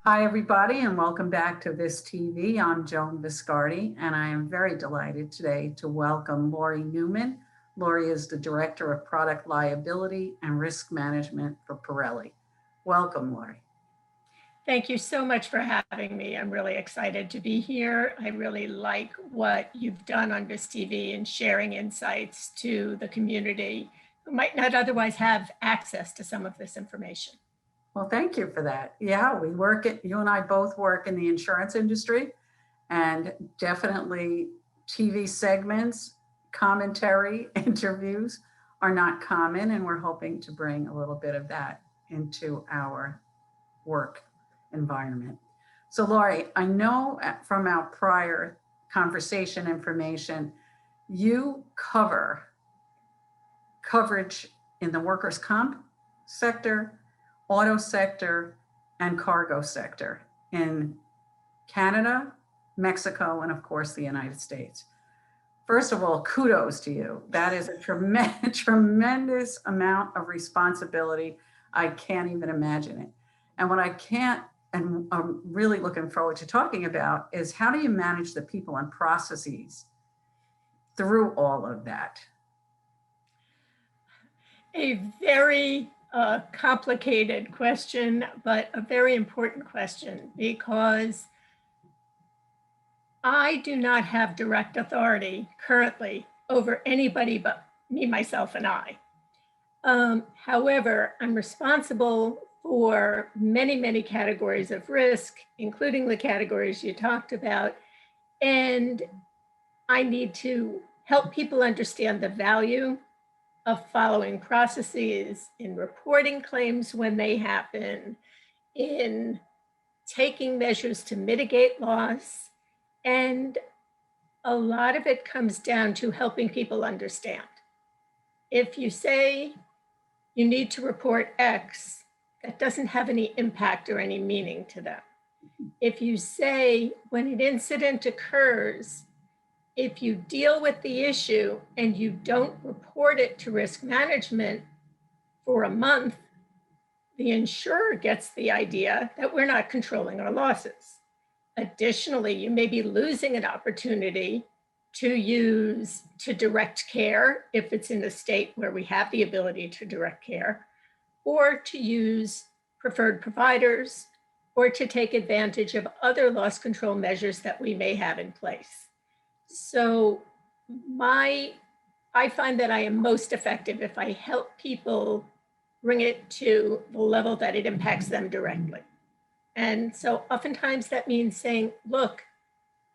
Hi, everybody, and welcome back to VISTV. I'm Joan Viscardi, and I am very delighted today to welcome Laurie Newman. Laurie is the Director of Product Liability and Risk Management for Pirelli. Welcome, Laurie. Thank you so much for having me. I'm really excited to be here. I really like what you've done on VISTV and sharing insights to the community who might not otherwise have access to some of this information. Well, thank you for that. Yeah, you and I both work in the insurance industry, and definitely TV segments, commentary, interviews are not common, and we're hoping to bring a little bit of that into our work environment. So Laurie, I know from our prior conversation information, you coverage in the workers' comp sector, auto sector, and cargo sector in Canada, Mexico, and of course the United States. First of all, kudos to you. That is a tremendous amount of responsibility. I can't even imagine it. And what I can't, and I'm really looking forward to talking about, is how do you manage the people and processes through all of that? A very complicated question, but a very important question, because I do not have direct authority currently over anybody but me, myself, and I. However, I'm responsible for many, many categories of risk, including the categories you talked about. And I need to help people understand the value of following processes in reporting claims when they happen, in taking measures to mitigate loss. And a lot of it comes down to helping people understand. If you say you need to report X, that doesn't have any impact or any meaning to them. If you say when an incident occurs, if you deal with the issue and you don't report it to risk management for a month, the insurer gets the idea that we're not controlling our losses. Additionally, you may be losing an opportunity to direct care if it's in a state where we have the ability to direct care, or to use preferred providers, or to take advantage of other loss control measures that we may have in place. So I find that I am most effective if I help people bring it to the level that it impacts them directly. And so oftentimes that means saying, look,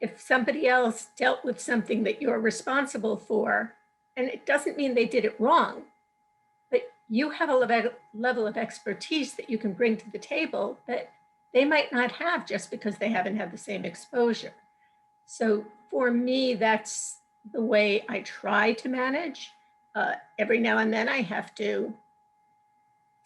if somebody else dealt with something that you're responsible for, and it doesn't mean they did it wrong, but you have a level of expertise that you can bring to the table that they might not have just because they haven't had the same exposure. So for me, that's the way I try to manage. Every now and then I have to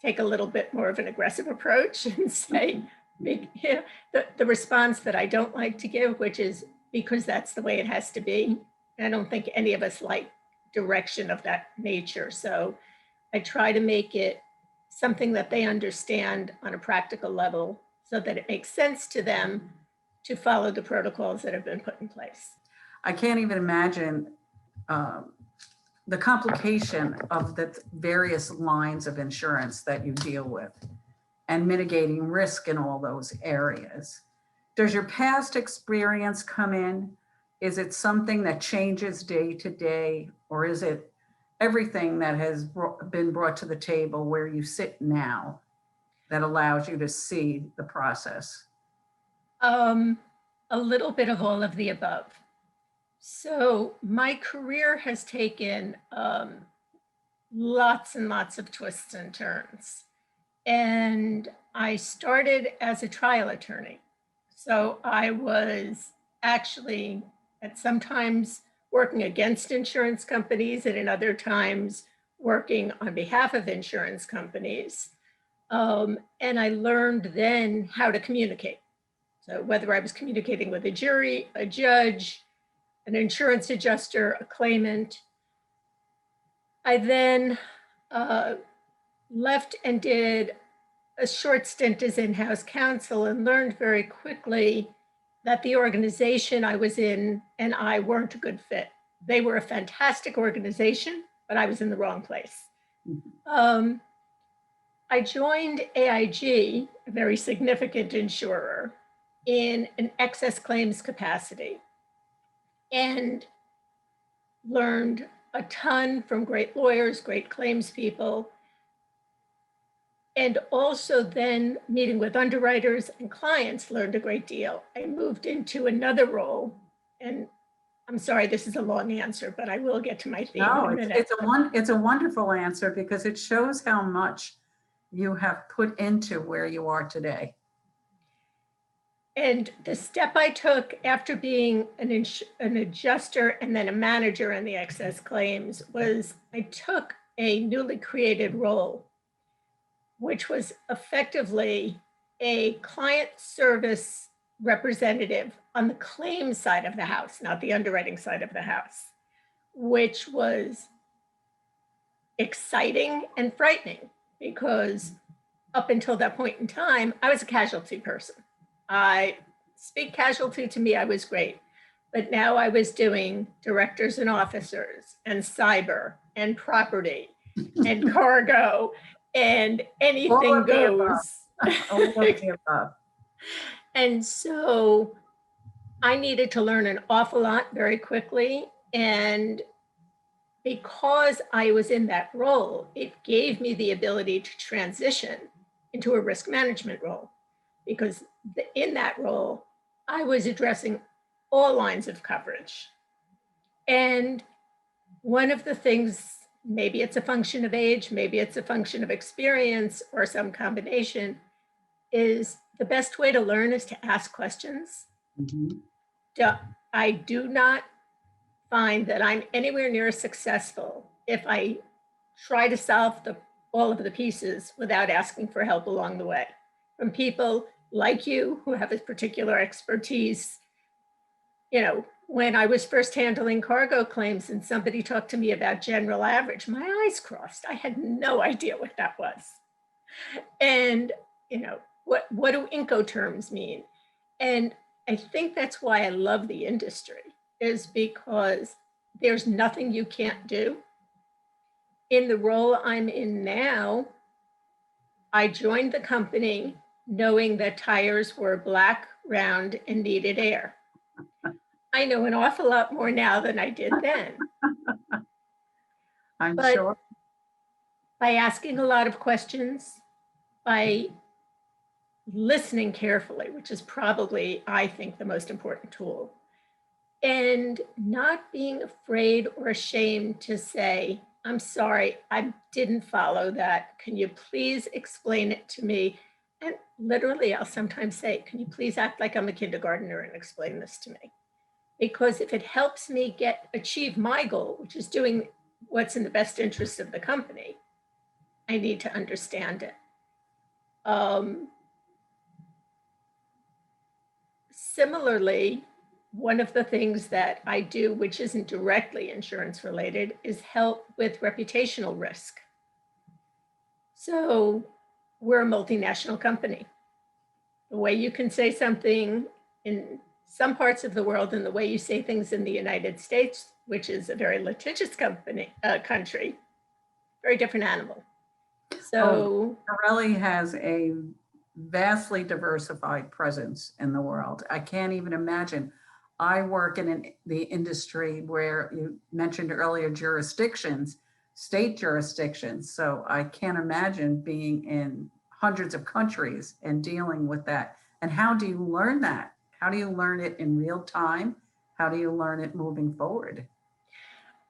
take a little bit more of an aggressive approach and say, the response that I don't like to give, which is because that's the way it has to be. I don't think any of us like direction of that nature. So I try to make it something that they understand on a practical level so that it makes sense to them to follow the protocols that have been put in place. I can't even imagine the complication of the various lines of insurance that you deal with and mitigating risk in all those areas. Does your past experience come in? Is it something that changes day to day, or is it everything that has been brought to the table where you sit now that allows you to see the process? A little bit of all of the above. So my career has taken lots and lots of twists and turns. And I started as a trial attorney. So I was actually at sometimes working against insurance companies and in other times working on behalf of insurance companies. And I learned then how to communicate. So whether I was communicating with a jury, a judge, an insurance adjuster, a claimant. I then left and did a short stint as in-house counsel and learned very quickly that the organization I was in and I weren't a good fit. They were a fantastic organization, but I was in the wrong place. I joined AIG, a very significant insurer, in an excess claims capacity and learned a ton from great lawyers, great claims people, and also then meeting with underwriters and clients, learned a great deal. I moved into another role, and I'm sorry, this is a long answer, but I will get to my theme No, in a minute. it's a wonderful answer because it shows how much you have put into where you are today. And the step I took after being an adjuster and then a manager in the excess claims was I took a newly created role, which was effectively a client service representative on the claims side of the house, not the underwriting side of the house, which was exciting and frightening because up until that point in time, I was a casualty person. I speak casualty to me, I was great. But now I was doing directors and officers and cyber and property and cargo and anything goes. All of the above. And so I needed to learn an awful lot very quickly. And because I was in that role, it gave me the ability to transition into a risk management role. Because in that role, I was addressing all lines of coverage. And one of the things, maybe it's a function of age, maybe it's a function of experience or some combination, is the best way to learn is to ask questions. I do not find that I'm anywhere near as successful if I try to solve all of the pieces without asking for help along the way from people like you who have a particular expertise. You know, when I was first handling cargo claims and somebody talked to me about general average, my eyes crossed. I had no idea what that was. And, you know, what do Incoterms mean? And I think that's why I love the industry, is because there's nothing you can't do. In the role I'm in now, I joined the company knowing that tires were black, round, and needed air. I know an awful lot more now than I did then. I'm But sure. by asking a lot of questions, by listening carefully, which is probably, I think, the most important tool, and not being afraid or ashamed to say, I'm sorry, I didn't follow that. Can you please explain it to me? And literally, I'll sometimes say, can you please act like I'm a kindergartner and explain this to me? Because if it helps me achieve my goal, which is doing what's in the best interest of the company, I need to understand it. Similarly, one of the things that I do, which isn't directly insurance related, is help with reputational risk. So we're a multinational company. The way you can say something in some parts of the world and the way you say things in the United States, which is a very litigious country, very different animal. So Pirelli has a vastly diversified presence in the world. I can't even imagine. I work in the industry where you mentioned earlier jurisdictions, state jurisdictions. So I can't imagine being in hundreds of countries and dealing with that. And how do you learn that? How do you learn it in real time? How do you learn it moving forward?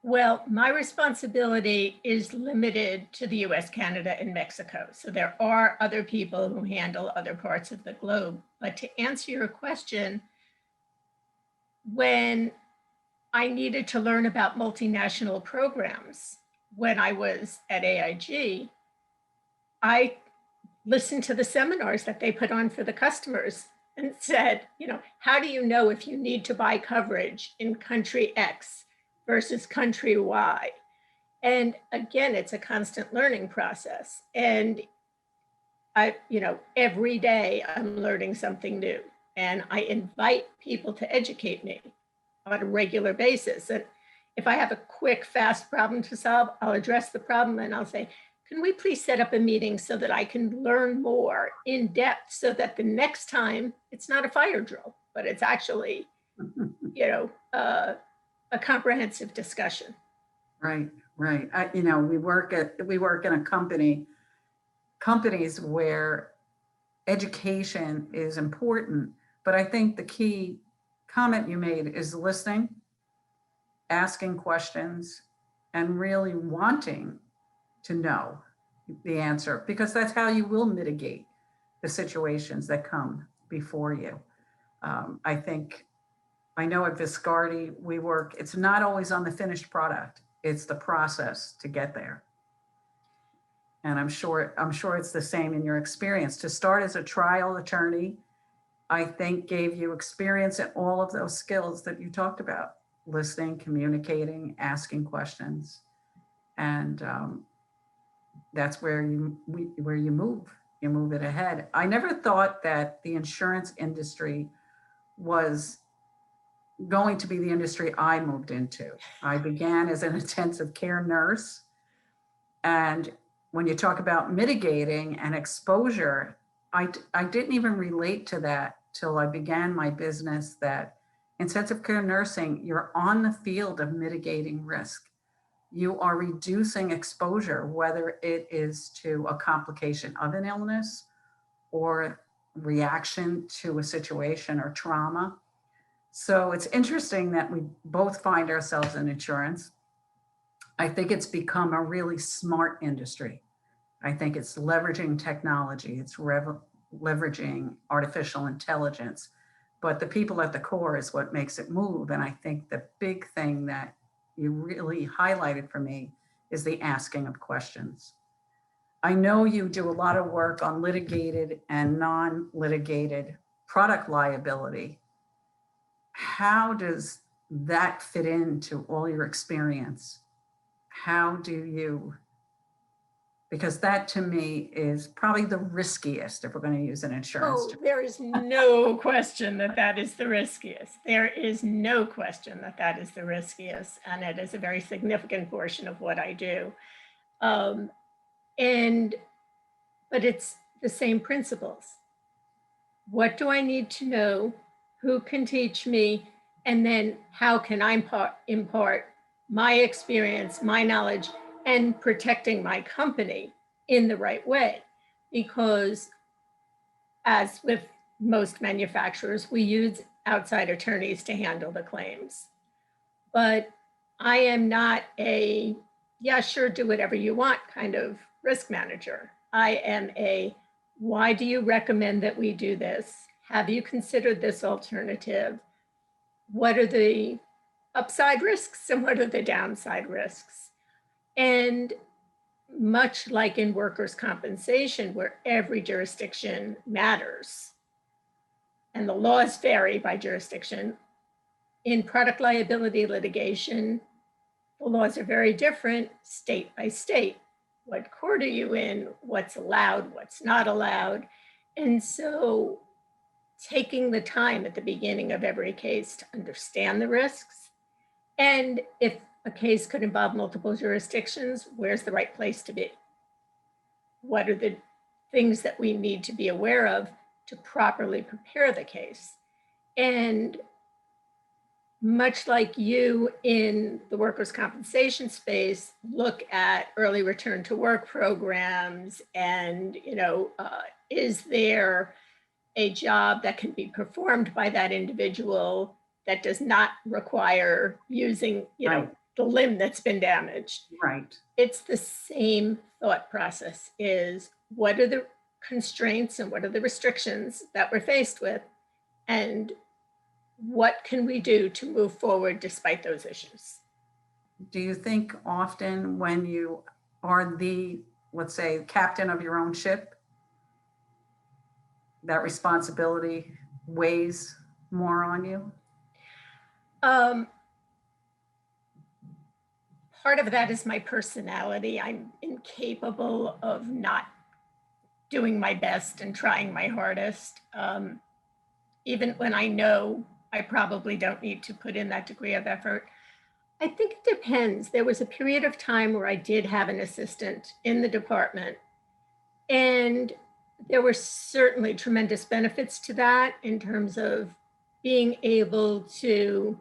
Well, my responsibility is limited to the US, Canada, and Mexico. So there are other people who handle other parts of the globe. But to answer your question, when I needed to learn about multinational programs when I was at AIG, I listened to the seminars that they put on for the customers and said, you know, how do you know if you need to buy coverage in country X versus country Y? And again, it's a constant learning process. And every day I'm learning something new, and I invite people to educate me on a regular basis. And if I have a quick, fast problem to solve, I'll address the problem and I'll say, can we please set up a meeting so that I can learn more in depth so that the next time it's not a fire drill, but it's actually, a comprehensive discussion. Right, right. We work in a companies where education is important, but I think the key comment you made is listening, asking questions, and really wanting to know the answer, because that's how you will mitigate the situations that come before you. I know at Viscardi, it's not always on the finished product, it's the process to get there. And I'm sure it's the same in your experience. To start as a trial attorney, I think gave you experience in all of those skills that you talked about: listening, communicating, asking questions. And that's where you move it ahead. I never thought that the insurance industry was going to be the industry I moved into. I began as an intensive care nurse. And when you talk about mitigating and exposure, I didn't even relate to that till I began my business, that intensive care nursing, you're on the field of mitigating risk. You are reducing exposure, whether it is to a complication of an illness or reaction to a situation or trauma. So it's interesting that we both find ourselves in insurance. I think it's become a really smart industry. I think it's leveraging technology, it's leveraging artificial intelligence, but the people at the core is what makes it move. And I think the big thing that you really highlighted for me is the asking of questions. I know you do a lot of work on litigated and non-litigated product liability. How does that fit into all your experience? How do you, because that to me is probably the riskiest if we're going to use an insurance term. There is no question that that is the riskiest. There is no question that that is the riskiest. And it is a very significant portion of what I do. But it's the same principles. What do I need to know? Who can teach me? And then how can I impart my experience, my knowledge, and protecting my company in the right way? Because as with most manufacturers, we use outside attorneys to handle the claims. But I am not a, yeah, sure, do whatever you want kind of risk manager. I am a, why do you recommend that we do this? Have you considered this alternative? What are the upside risks and what are the downside risks? And much like in workers' compensation, where every jurisdiction matters and the laws vary by jurisdiction, in product liability litigation, the laws are very different state by state. What court are you in? What's allowed? What's not allowed? And so taking the time at the beginning of every case to understand the risks, and if a case could involve multiple jurisdictions, where's the right place to be? What are the things that we need to be aware of to properly prepare the case? And much like you in the workers' compensation space, look at early return to work programs and, is there a job that can be performed by that individual that does not require using, Right. the limb that's been damaged. Right. It's the same thought process, is what are the constraints and what are the restrictions that we're faced with? And what can we do to move forward despite those issues? Do you think often when you are the, let's say, captain of your own ship, that responsibility weighs more on you? Part of that is my personality. I'm incapable of not doing my best and trying my hardest, even when I know I probably don't need to put in that degree of effort. I think it depends. There was a period of time where I did have an assistant in the department, and there were certainly tremendous benefits to that in terms of being able to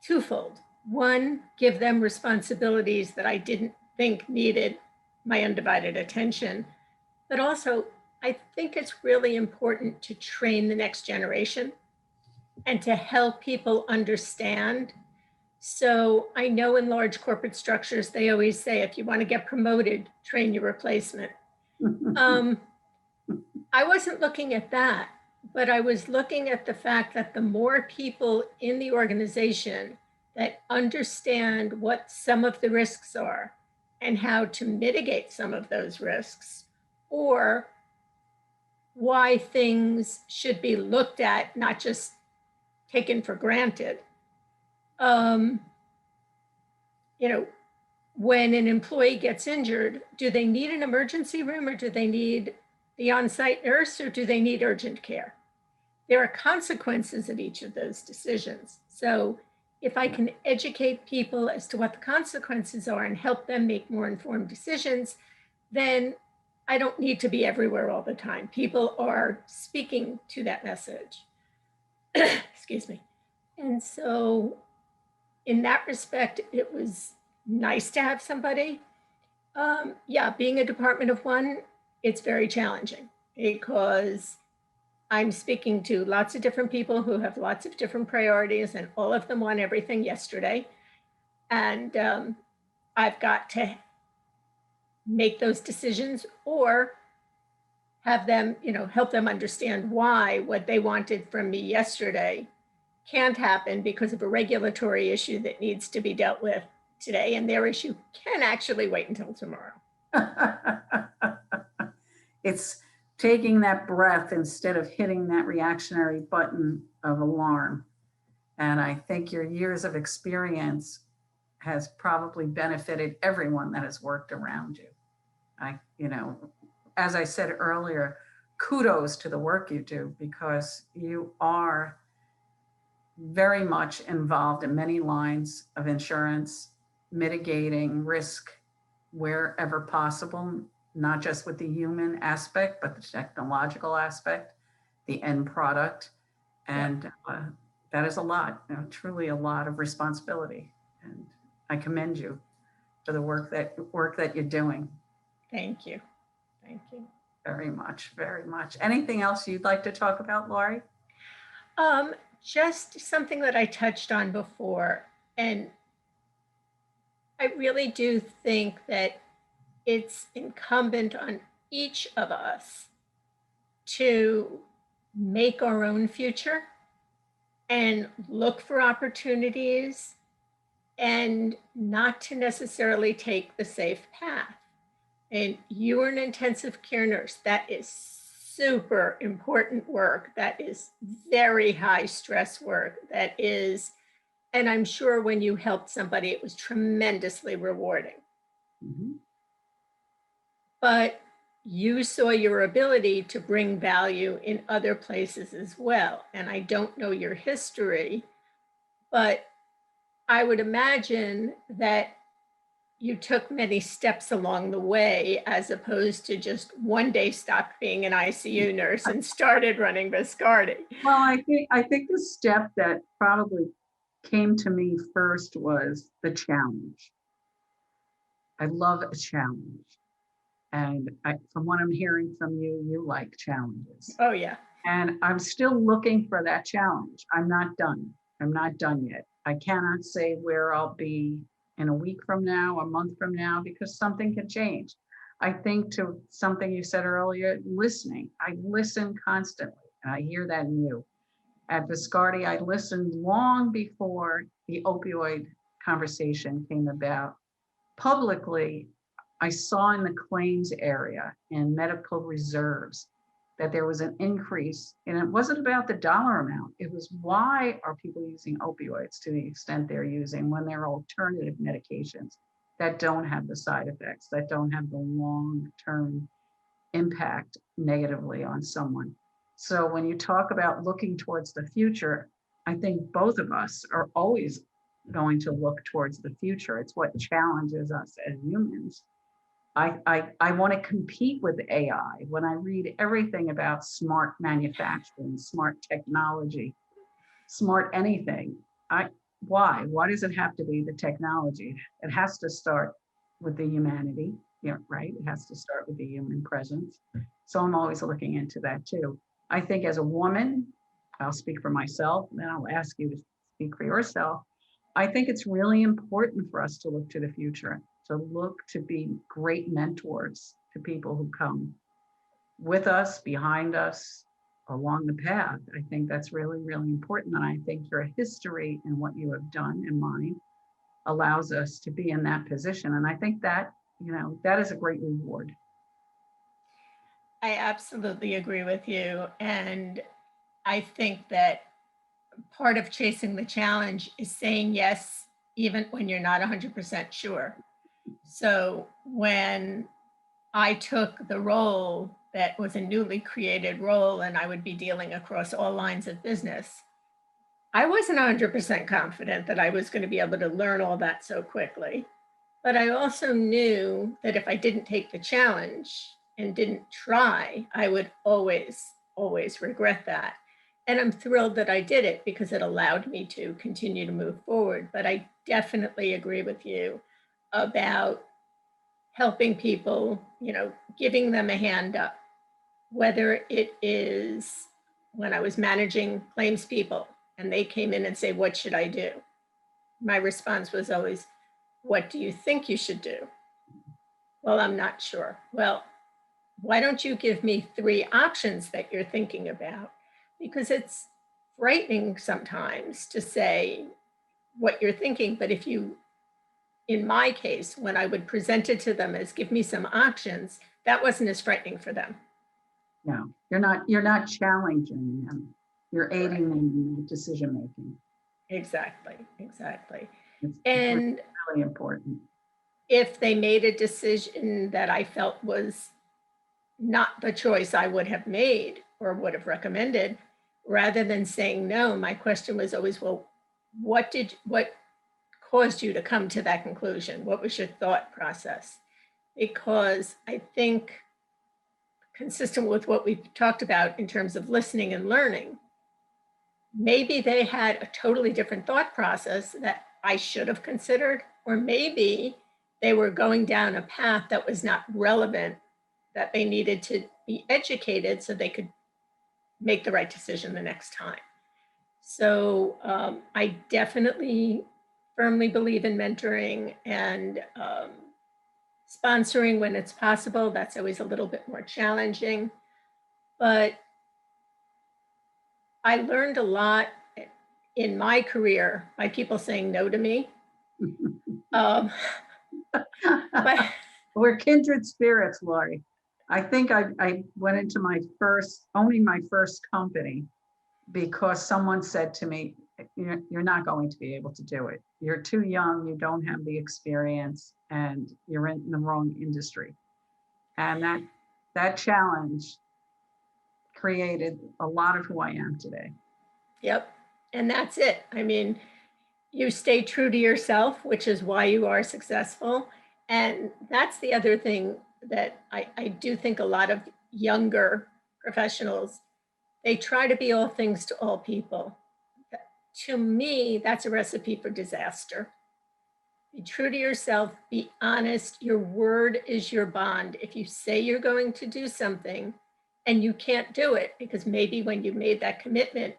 twofold. One, give them responsibilities that I didn't think needed my undivided attention, but also I think it's really important to train the next generation and to help people understand. So I know in large corporate structures, they always say, if you want to get promoted, train your replacement. I wasn't looking at that, but I was looking at the fact that the more people in the organization that understand what some of the risks are and how to mitigate some of those risks, or why things should be looked at, not just taken for granted. You know, when an employee gets injured, do they need an emergency room, or do they need the on-site nurse, or do they need urgent care? There are consequences of each of those decisions. So if I can educate people as to what the consequences are and help them make more informed decisions, then I don't need to be everywhere all the time. People are speaking to that message. Excuse me. And so in that respect, it was nice to have somebody. Yeah, being a department of one, it's very challenging because I'm speaking to lots of different people who have lots of different priorities, and all of them want everything yesterday. And I've got to make those decisions or have them, help them understand why what they wanted from me yesterday can't happen because of a regulatory issue that needs to be dealt with today, and their issue can actually wait until tomorrow. It's taking that breath instead of hitting that reactionary button of alarm. And I think your years of experience has probably benefited everyone that has worked around you. As I said earlier, kudos to the work you do, because you are very much involved in many lines of insurance, mitigating risk wherever possible, not just with the human aspect, but the technological aspect, the end product. And that is a lot, truly a lot of responsibility. And I commend you for the work that you're doing. Thank you. Thank you. Very much, very much. Anything else you'd like to talk about, Laurie? Just something that I touched on before. And I really do think that it's incumbent on each of us to make our own future and look for opportunities and not to necessarily take the safe path. And you are an intensive care nurse. That is super important work. That is very high stress work. That is, and I'm sure when you helped somebody, it was tremendously rewarding. Mm-hmm. But you saw your ability to bring value in other places as well. And I don't know your history, but I would imagine that you took many steps along the way, as opposed to just one day stopped being an ICU nurse and started running VISTV. Well, I think the step that probably came to me first was the challenge. I love a challenge. And from what I'm hearing from you, you like challenges. Oh, yeah. And I'm still looking for that challenge. I'm not done. I'm not done yet. I cannot say where I'll be in a week from now, a month from now, because something can change. I think to something you said earlier, listening. I listen constantly, and I hear that in you. At VISTV, I listened long before the opioid conversation came about. Publicly, I saw in the claims area and medical reserves that there was an increase, and it wasn't about the dollar amount. It was, why are people using opioids to the extent they're using when there are alternative medications that don't have the side effects, that don't have the long-term impact negatively on someone. So when you talk about looking towards the future, I think both of us are always going to look towards the future. It's what challenges us as humans. I want to compete with AI. When I read everything about smart manufacturing, smart technology, smart anything, why does it have to be the technology? It has to start with the humanity, yeah, right? It has to start with the human presence. So I'm always looking into that too. I think as a woman, I'll speak for myself, and then I'll ask you to speak for yourself. I think it's really important for us to look to the future, to look to be great mentors to people who come with us, behind us, along the path. I think that's really, really important. And I think your history and what you have done and mine allows us to be in that position. And I think that, that is a great reward. I absolutely agree with you. And I think that part of chasing the challenge is saying yes, even when you're not 100% sure. So when I took the role that was a newly created role and I would be dealing across all lines of business, I wasn't 100% confident that I was going to be able to learn all that so quickly. But I also knew that if I didn't take the challenge and didn't try, I would always, always regret that. And I'm thrilled that I did it because it allowed me to continue to move forward. But I definitely agree with you about helping people, giving them a hand up, whether it is when I was managing claims people and they came in and say, what should I do? My response was always, what do you think you should do? Well, I'm not sure. Well, why don't you give me 3 options that you're thinking about? Because it's frightening sometimes to say what you're thinking, but if you, in my case, when I would present it to them as give me some options, that wasn't as frightening for them. No, you're not challenging them. You're aiding them in decision making. Exactly. It's And really important. if they made a decision that I felt was not the choice I would have made or would have recommended, rather than saying no, my question was always, well, what caused you to come to that conclusion? What was your thought process? Because I think, consistent with what we've talked about in terms of listening and learning, maybe they had a totally different thought process that I should have considered, or maybe they were going down a path that was not relevant, that they needed to be educated so they could make the right decision the next time. So I definitely firmly believe in mentoring and sponsoring when it's possible. That's always a little bit more challenging. But I learned a lot in my career by people saying no to me. But We're kindred spirits, Laurie. I think I went into owning my first company because someone said to me, you're not going to be able to do it. You're too young, you don't have the experience, and you're in the wrong industry. And that challenge created a lot of who I am today. Yep. And that's it. I mean, you stay true to yourself, which is why you are successful. And that's the other thing that I do think a lot of younger professionals, they try to be all things to all people. To me, that's a recipe for disaster. Be true to yourself, be honest. Your word is your bond. If you say you're going to do something and you can't do it because maybe when you made that commitment,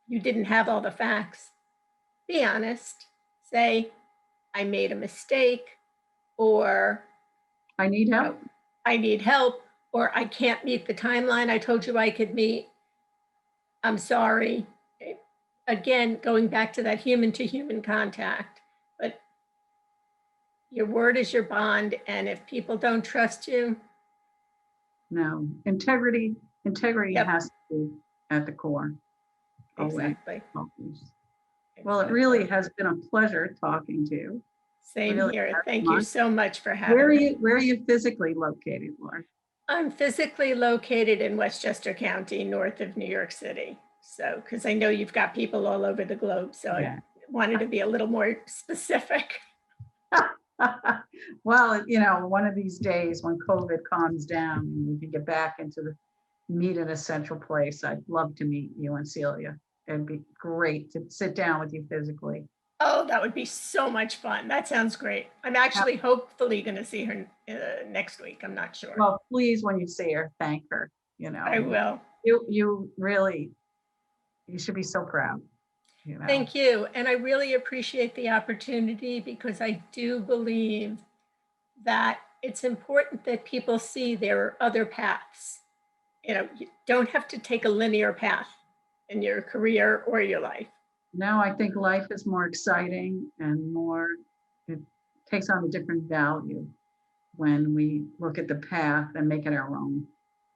you didn't have all the facts, be honest. Say, I made a mistake, or I need help. I need help, or I can't meet the timeline I told you I could meet. I'm sorry. Again, going back to that human to human contact, but your word is your bond. And if people don't trust you, No, integrity yep, has to be at the core. exactly. Always. Well, it really has been a pleasure talking to you. Same Really here. very Thank you much. so much for having me. Where are you physically located, Laura? I'm physically located in Westchester County, north of New York City. So, because I know you've got people all over the globe, so I Yeah. wanted to be a little more specific. Well, one of these days when COVID calms down and we can get back into the meet in a central place, I'd love to meet you and Celia. It'd be great to sit down with you physically. Oh, that would be so much fun. That sounds great. I'm actually hopefully going to see her next week. I'm not sure. Well, please, when you see her, thank her. I will. You really, you should be so proud. Thank you. And I really appreciate the opportunity because I do believe that it's important that people see there are other paths. You don't have to take a linear path in your career or your life. No, I think life is more exciting and it takes on a different value when we look at the path and make it our own,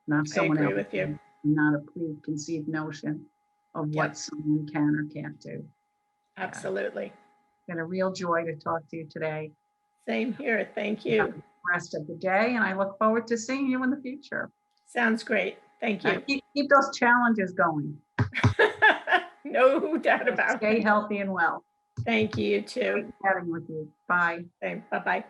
not someone agree else, with you. not a preconceived notion of what Yep. someone can or can't do. Absolutely. It's been a real joy to talk to you today. Same here. Thank Have you. the rest of the day, and I look forward to seeing you in the future. Sounds great. Thank you. Keep those challenges going. No doubt about it. Stay healthy and well. Thank you too. Great chatting with you. Bye. Bye-bye.